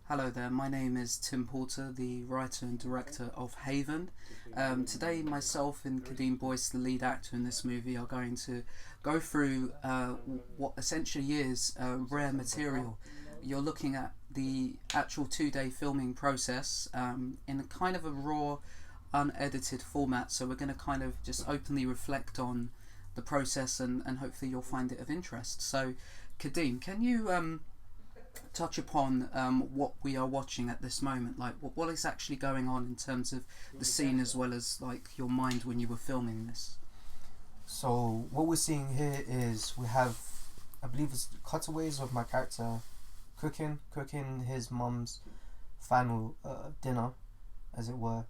Hello there, my name is Tim Porter, the writer and director of Haven. Today, myself and Kadeem Boyce, the lead actor in this movie, are going to go through what essentially is rare material. You're looking at the actual 2-day filming process in a kind of a raw, unedited format, so we're going to kind of just openly reflect on the process and hopefully you'll find it of interest. So, Kadeem, can you touch upon what we are watching at this moment, like what is actually going on in terms of the scene as well as like your mind when you were filming this? So what we're seeing here is we have, I believe it's cutaways of my character cooking his mum's final dinner, as it were.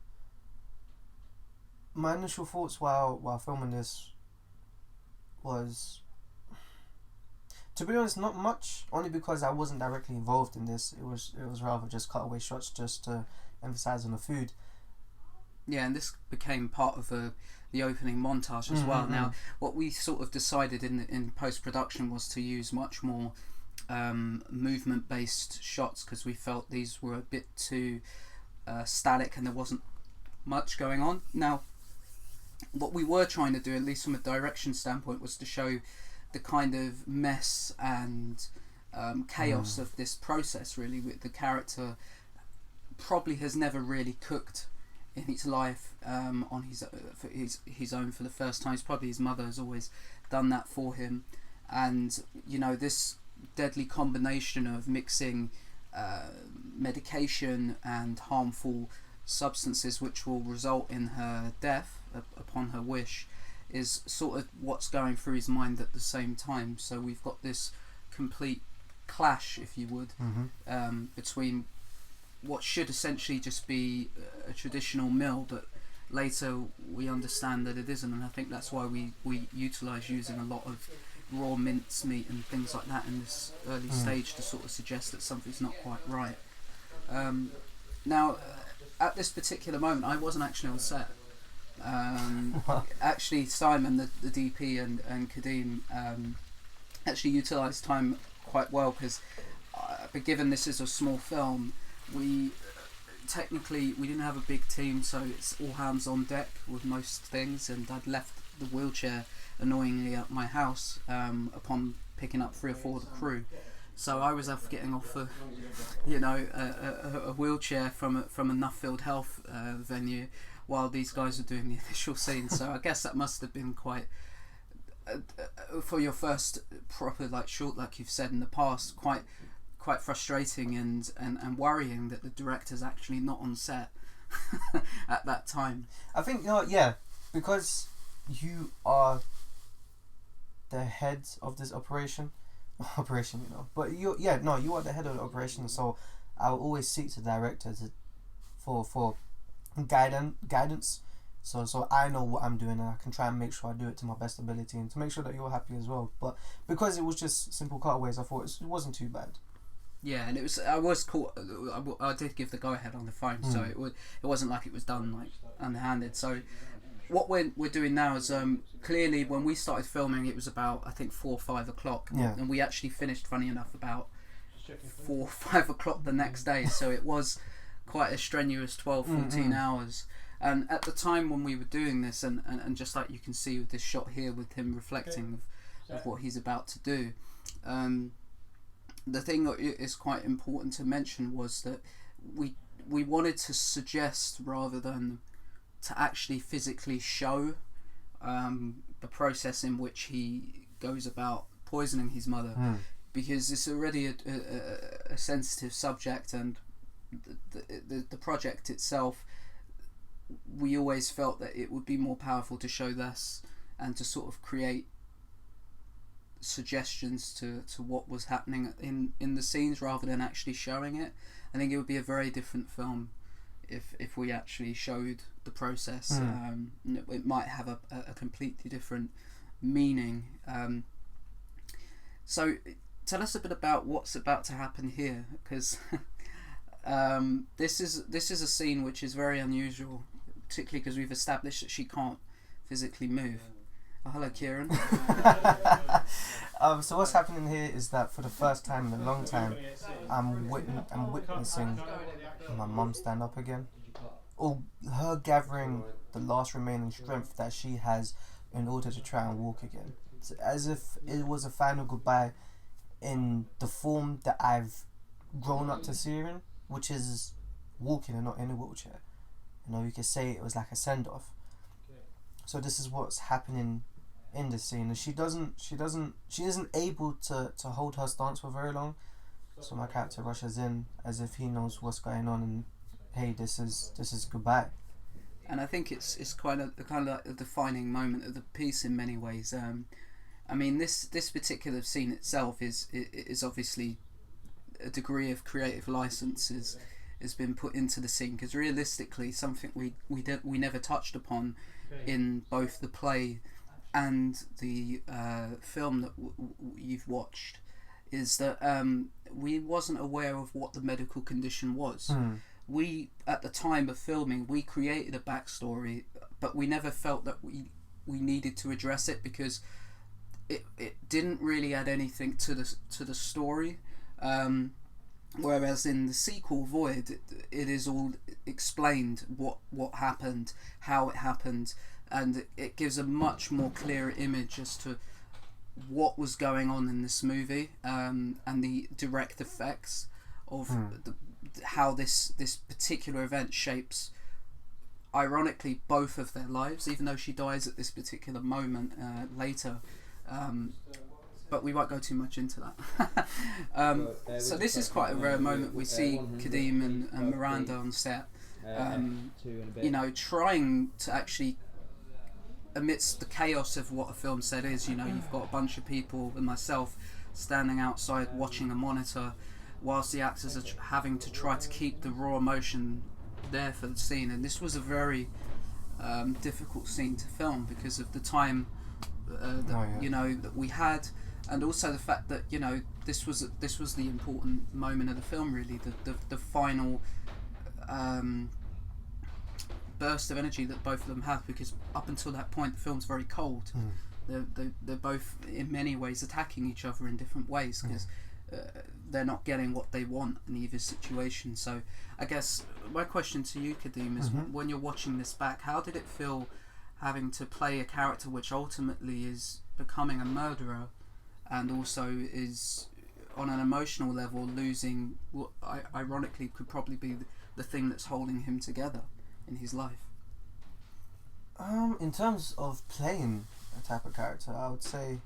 My initial thoughts while filming this was, to be honest, not much, only because I wasn't directly involved in this. It was rather just cutaway shots just to emphasize on the food. Yeah, and this became part of the opening montage as well. Now, what we sort of decided in post-production was to use much more movement-based shots because we felt these were a bit too static and there wasn't much going on. Now, what we were trying to do, at least from a direction standpoint, was to show the kind of mess and chaos of this process. Really, with the character probably has never really cooked in his life on his own for the first time. It's probably his mother has always done that for him, and you know, this deadly combination of mixing medication and harmful substances which will result in her death upon her wish is sort of what's going through his mind at the same time. So we've got this complete clash, if you would, between what should essentially just be a traditional meal, but later we understand that it isn't, and I think that's why we utilise using a lot of raw mincemeat and things like that in this early stage to sort of suggest that something's not quite right. Now, at this particular moment, I wasn't actually on set. Actually, Simon, the DP, and Kadeem actually utilised time quite well because, given this is a small film, we didn't have a big team, so it's all hands on deck with most things. And I'd left the wheelchair annoyingly at my house upon picking up 3 or 4 of the crew. So I was getting off a wheelchair from a Nuffield Health venue, while these guys were doing the initial scene. So I guess that must have been quite, for your first proper short, like you've said in the past, quite frustrating and worrying that the director's actually not on set at that time. I think, because you are the head of this operation, but you are the head of the operation, so I will always seek the director for guidance, so I know what I'm doing and I can try and make sure I do it to my best ability and to make sure that you're happy as well. But because it was just simple cutaways, I thought it wasn't too bad. Yeah, and I was caught. I did give the go ahead on the phone, so it wasn't like it was done like underhanded. So what we're doing now is clearly when we started filming, it was about I think 4 or 5 o'clock, and we actually finished, funny enough, about 4 or 5 o'clock the next day. So it was quite a strenuous 12-14 hours. And at the time when we were doing this, and just like you can see with this shot here with him reflecting of what he's about to do, the thing that is quite important to mention was that we wanted to suggest rather than to actually physically show the process in which he goes about poisoning his mother, because it's already a sensitive subject, and the project itself, we always felt that it would be more powerful to show this and to sort of create suggestions to what was happening in the scenes rather than actually showing it. I think it would be a very different film if we actually showed the process. It might have a completely different meaning. So tell us a bit about what's about to happen here, because this is a scene which is very unusual, particularly because we've established that she can't physically move. Oh, hello, Kieran. So what's happening here is that for the first time in a long time, I'm witnessing my mum stand up again, or her gathering the last remaining strength that she has in order to try and walk again. It's as if it was a final goodbye in the form that I've grown up to see her in, which is walking and not in a wheelchair. You know, you could say it was like a send off. So this is what's happening in the scene, and she isn't able to hold her stance for very long. So my character rushes in as if he knows what's going on, and hey, this is goodbye. And I think it's kind of like a defining moment of the piece in many ways. I mean, this particular scene itself is obviously a degree of creative license has been put into the scene, because realistically, something we never touched upon in both the play and the film that you've watched is that we wasn't aware of what the medical condition was. We, at the time of filming, we created a backstory, but we never felt that we needed to address it, because it didn't really add anything to the story. Whereas in the sequel, Void, it is all explained what happened, how it happened, and it gives a much more clearer image as to what was going on in this movie, and the direct effects of how this particular event shapes, ironically, both of their lives, even though she dies at this particular moment later. But we won't go too much into that. So this is quite a rare moment. We see Kadeem and Miranda on set, you know, trying to actually, amidst the chaos of what a film set is, you know, you've got a bunch of people and myself standing outside watching a monitor whilst the actors are having to try to keep the raw emotion there for the scene. And this was a very difficult scene to film because of the time you know, that we had, and also the fact that, you know, this was the important moment of the film, really, the final burst of energy that both of them have, because up until that point the film's very cold. They're both in many ways attacking each other in different ways, because they're not getting what they want in either situation. So I guess my question to you, Kadeem, is when you're watching this back, how did it feel having to play a character which ultimately is becoming a murderer, and also is on an emotional level losing what ironically could probably be the thing that's holding him together in his life? In terms of playing a type of character, I would say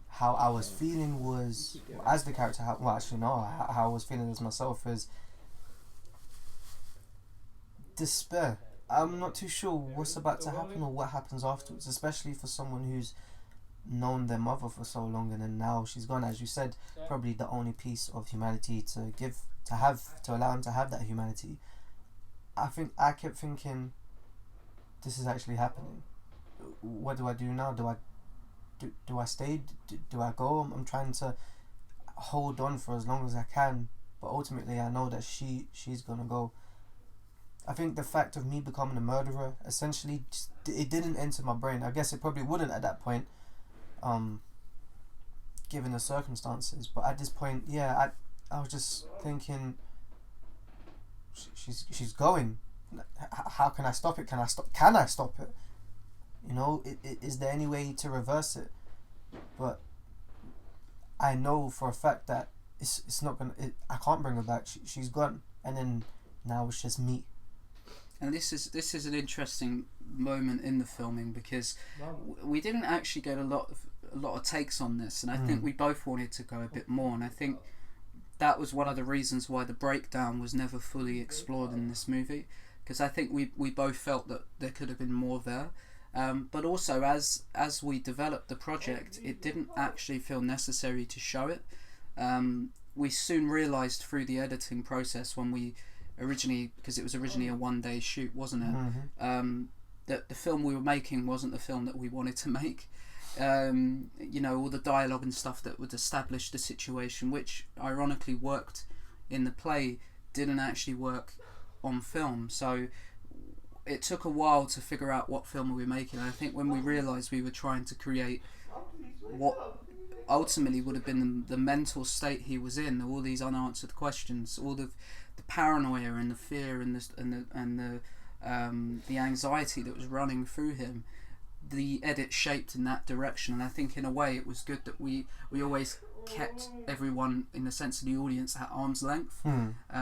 how I was feeling was, as the character, how I was feeling as myself is despair. I'm not too sure what's about to happen or what happens afterwards, especially for someone who's known their mother for so long, and then now she's gone, as you said, probably the only piece of humanity to allow him to have that humanity. I kept thinking, this is actually happening. What do I do now? Do I stay? Do I go? I'm trying to hold on for as long as I can, but ultimately I know that she's gonna go. I think the fact of me becoming a murderer, essentially, it didn't enter my brain. I guess it probably wouldn't at that point, given the circumstances. But at this point, I was just thinking, she's going. How can I stop it? Can I stop it? You know, is there any way to reverse it? But I know for a fact that it's not gonna. I can't bring her back. She's gone, and then now it's just me. And this is an interesting moment in the filming, because we didn't actually get a lot of takes on this, and I think we both wanted to go a bit more, and I think that was one of the reasons why the breakdown was never fully explored in this movie, because I think we both felt that there could have been more there, but also as we developed the project, it didn't actually feel necessary to show it. We soon realised through the editing process, when we originally, because it was originally a one-day shoot, wasn't it, that the film we were making wasn't the film that we wanted to make. You know, all the dialogue and stuff that would establish the situation, which ironically worked in the play, didn't actually work on film. So it took a while to figure out what film we were making. And I think when we realised we were trying to create what ultimately would have been the mental state he was in, all these unanswered questions, all the paranoia and the fear and the anxiety that was running through him. The edit shaped in that direction, and I think in a way it was good that we always kept everyone, in the sense of the audience, at arm's length,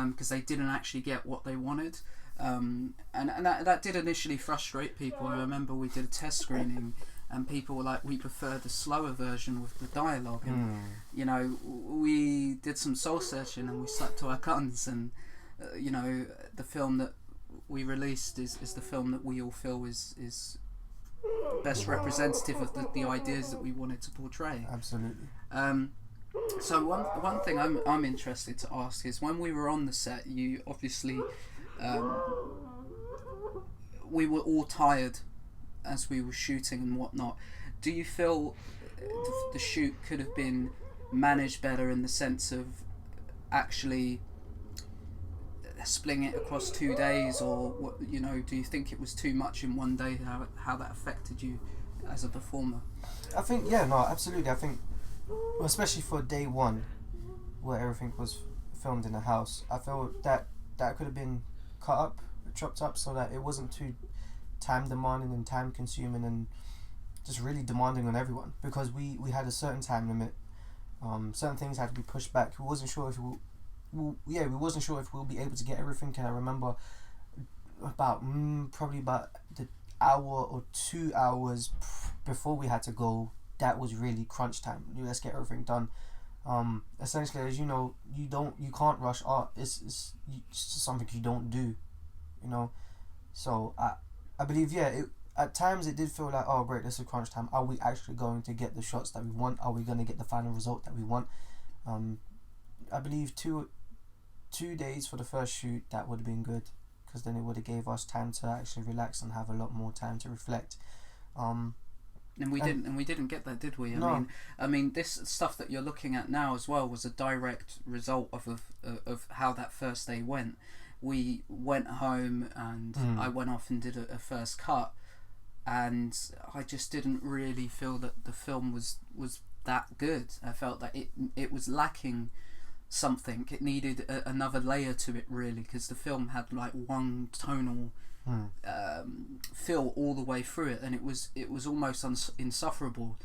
because they didn't actually get what they wanted. And that did initially frustrate people. I remember we did a test screening and people were like, we prefer the slower version with the dialogue, and you know, we did some soul searching and we slept to our guns, and you know, the film that we released is the film that we all feel is best representative of the ideas that we wanted to portray. Absolutely. So one thing I'm interested to ask is, when we were on the set, you obviously we were all tired as we were shooting and whatnot. Do you feel the shoot could have been managed better, in the sense of actually splitting it across 2 days, or what, you know, do you think it was too much in one day? How that affected you as a performer? I think, yeah, no, absolutely. I think, especially for day one, where everything was filmed in a house, I feel that could have been cut up, chopped up, so that it wasn't too time demanding and time consuming and just really demanding on everyone, because we had a certain time limit. Certain things had to be pushed back. We wasn't sure if we wasn't sure if we'll be able to get everything. And I remember about probably about the hour or 2 hours before we had to go, that was really crunch time. Let's get everything done. Essentially, as you know, you can't rush art. It's just something you don't do, you know. So I believe, yeah, at times it did feel like, oh great, this is crunch time. Are we actually going to get the shots that we want? Are we going to get the final result that we want? I believe two days for the first shoot, that would have been good, because then it would have gave us time to actually relax and have a lot more time to reflect. And we didn't get that, did we? I mean, this stuff that you're looking at now as well was a direct result of how that first day went. We went home and I went off and did a first cut, and I just didn't really feel that the film was that good. I felt that it was lacking something. It needed another layer to it, really, because the film had like one tonal feel all the way through it, and it was almost insufferable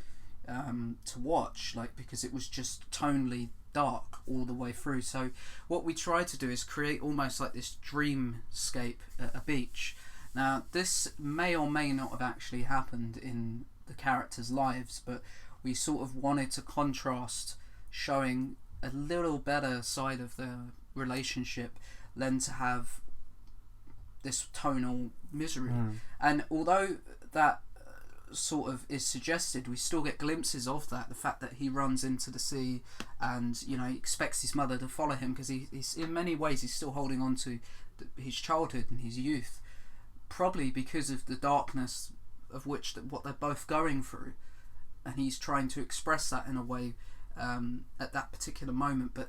to watch, like, because it was just tonally dark all the way through. So what we tried to do is create almost like this dreamscape at a beach. Now, this may or may not have actually happened in the characters' lives, but we sort of wanted to contrast, showing a little better side of the relationship than to have this tonal misery. And although that sort of is suggested, we still get glimpses of that. The fact that he runs into the sea, and you know, he expects his mother to follow him, because he's in many ways he's still holding on to his childhood and his youth, probably because of the darkness of what they're both going through, and he's trying to express that in a way at that particular moment. But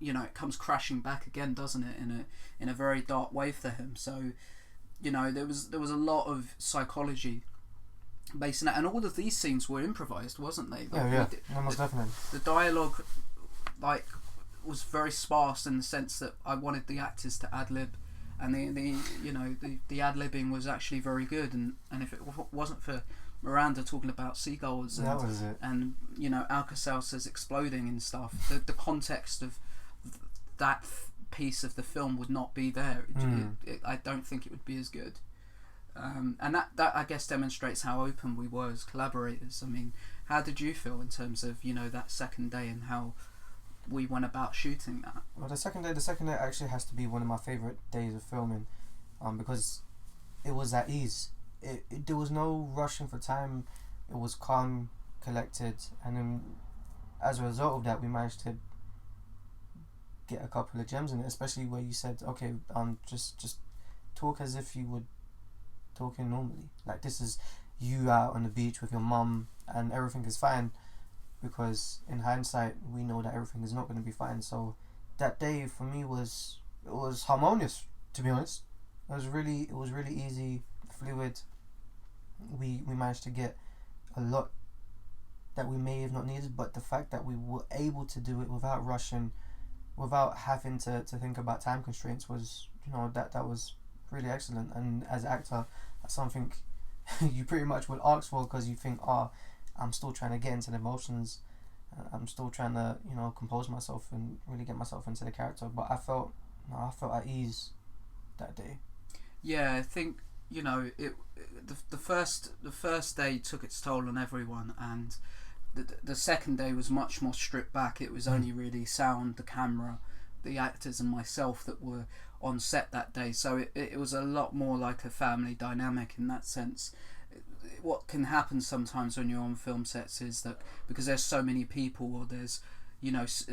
you know, it comes crashing back again, doesn't it, in a very dark way for him. So you know, there was a lot of psychology based on that, and all of these scenes were improvised, wasn't they? Yeah, almost definitely. The dialogue, like, was very sparse, in the sense that I wanted the actors to ad lib, and the ad libbing was actually very good. And if it wasn't for Miranda talking about seagulls and, that was it. And you know, Alka-Seltzer's exploding and stuff, the context of that piece of the film would not be there. I don't think it would be as good. And that I guess demonstrates how open we were as collaborators. I mean, how did you feel in terms of, you know, that second day and how we went about shooting that? Well, the second day actually has to be one of my favourite days of filming, because it was at ease. There was no rushing for time. It was calm, collected, and then as a result of that, we managed to get a couple of gems in it, especially where you said, okay, just talk as if you would talking normally, like this is you out on the beach with your mum and everything is fine, because in hindsight we know that everything is not going to be fine. So that day for me was harmonious, to be honest. It was really easy, fluid. We managed to get a lot that we may have not needed, but the fact that we were able to do it without rushing, without having to think about time constraints was, that was really excellent. And as an actor, that's something you pretty much would ask for, because you think, I'm still trying to get into the emotions, I'm still trying to compose myself and really get myself into the character. But I felt at ease that day. Yeah, I think the first day took its toll on everyone, and the second day was much more stripped back. It was only really sound, the camera, the actors, and myself that were on set that day. So it was a lot more like a family dynamic in that sense. What can happen sometimes when you're on film sets is that because there's so many people, or there's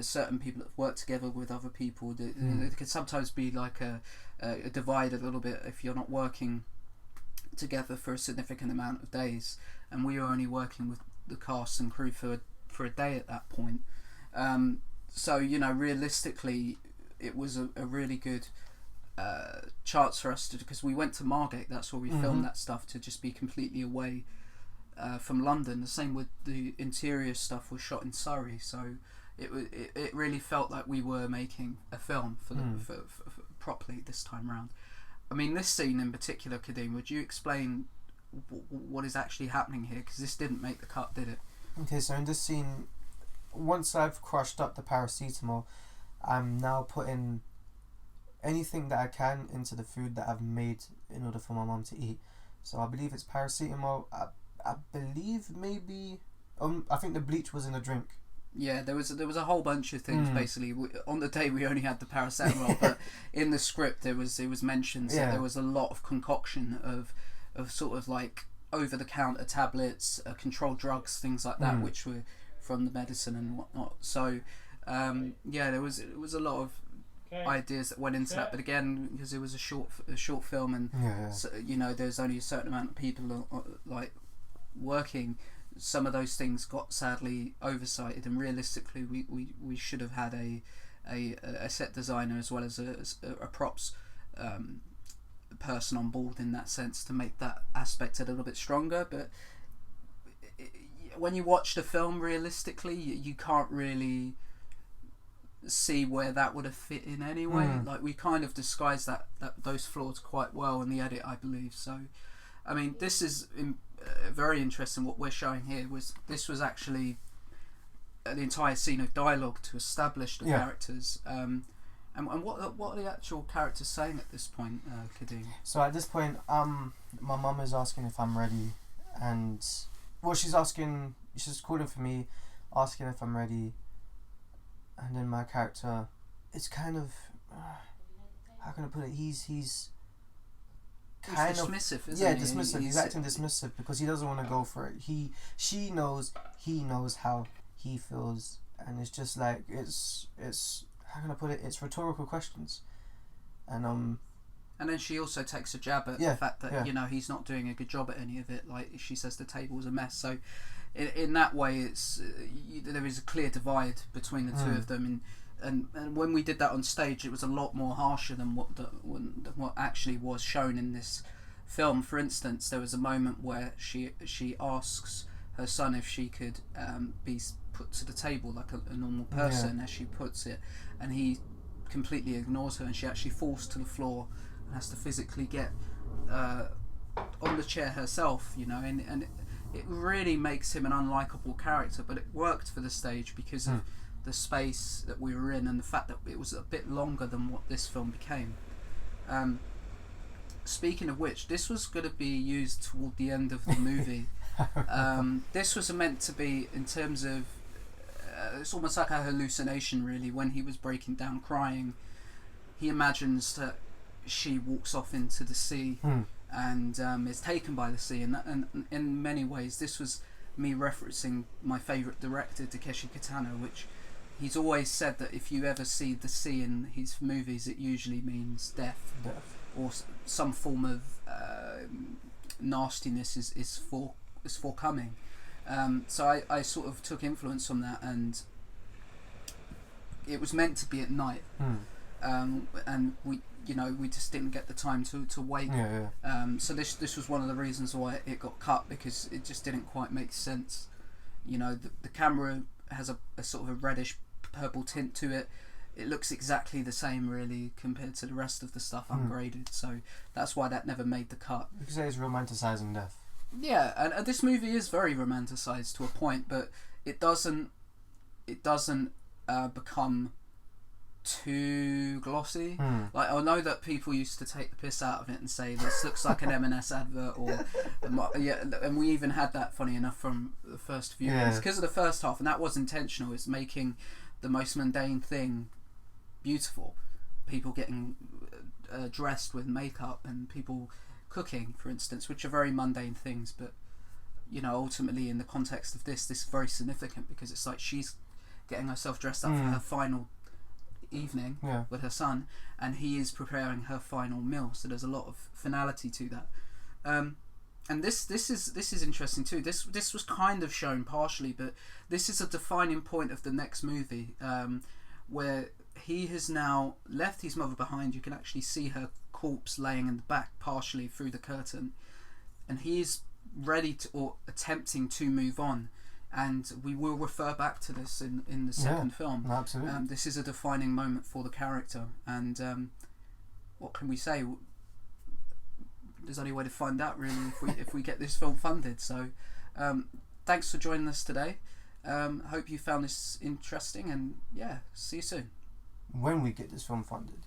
certain people that work together with other people, it can sometimes be like a divide a little bit if you're not working together for a significant amount of days. And we were only working with the cast and crew for a day at that point. So realistically, it was a really good chance for us to, because we went to Margate, that's where we filmed that stuff, to just be completely away from London. The same with the interior stuff was shot in Surrey, so it really felt like we were making a film for properly this time around. I mean, this scene in particular, Kadeem, would you explain what is actually happening here? Because this didn't make the cut, did it? Okay, so in this scene, once I've crushed up the paracetamol, I'm now putting anything that I can into the food that I've made in order for my mum to eat. So I believe it's paracetamol. I believe maybe I think the bleach was in a drink. Yeah, there was a whole bunch of things basically. On the day we only had the paracetamol, but in the script it was mentioned that there was a lot of concoction of sort of like over the counter tablets, controlled drugs, things like that, which were from the medicine and whatnot. So there was a lot of ideas that went into that, but again, because it was a short film, and so, there's only a certain amount of people like working, some of those things got sadly oversighted, and realistically we should have had a set designer as well as a props person on board in that sense to make that aspect a little bit stronger. But when you watch the film, realistically you can't really see where that would have fit in anyway. Like, we kind of disguised that those flaws quite well in the edit, I believe. So I mean, this is very interesting. What we're showing here was actually an entire scene of dialogue to establish the characters. And what are the actual characters saying at this point, Kadeem? So at this point, my mum is asking if I'm ready, and she's calling for me, asking if I'm ready, and then my character, it's kind of how can I put it? He's kind of dismissive, isn't he? Dismissive. He's acting dismissive because he doesn't want to go for it. She knows how he feels, and it's just like it's how can I put it? It's rhetorical questions, and then she also takes a jab at the fact that he's not doing a good job at any of it. Like, she says the table's a mess. So in that way, it's there is a clear divide between the two of them, and when we did that on stage, it was a lot more harsher than what actually was shown in this film. For instance, there was a moment where she asks her son if she could be put to the table like a normal person, as she puts it, and he completely ignores her, and she actually falls to the floor and has to physically get on the chair herself, and it really makes him an unlikable character. But it worked for the stage because of the space that we were in, and the fact that it was a bit longer than what this film became. Speaking of which, this was going to be used toward the end of the movie. This was meant to be, in terms of it's almost like a hallucination really. When he was breaking down crying, he imagines that she walks off into the sea and is taken by the sea, and in many ways this was me referencing my favourite director, Takeshi Kitano, which he's always said that if you ever see the sea in his movies, it usually means death. Or some form of nastiness is forthcoming. So I sort of took influence from that, and it was meant to be at night, and we just didn't get the time to wait. So this was one of the reasons why it got cut, because it just didn't quite make sense. You know, the camera has a sort of a reddish purple tint to it. It looks exactly the same, really, compared to the rest of the stuff ungraded. So that's why that never made the cut. You could say it's romanticising death. Yeah, and this movie is very romanticised to a point, but it doesn't become too glossy. Like, I know that people used to take the piss out of it and say this looks like an M&S advert, or yeah, and we even had that, funny enough, from the first few minutes because of the first half, and that was intentional. It's making the most mundane thing beautiful. People getting dressed with makeup, and people cooking, for instance, which are very mundane things, but you know, ultimately in the context of this is very significant, because it's like she's getting herself dressed up for her final evening with her son, and he is preparing her final meal. So there's a lot of finality to that, and this is interesting too. This was kind of shown partially, but this is a defining point of the next movie, where he has now left his mother behind. You can actually see her corpse laying in the back partially through the curtain, and he is ready to, or attempting to, move on. And we will refer back to this in the second film. Absolutely. This is a defining moment for the character, and what can we say? There's only a way to find out, really, if we get this film funded. So thanks for joining us today. Hope you found this interesting, and yeah, see you soon. When we get this film funded.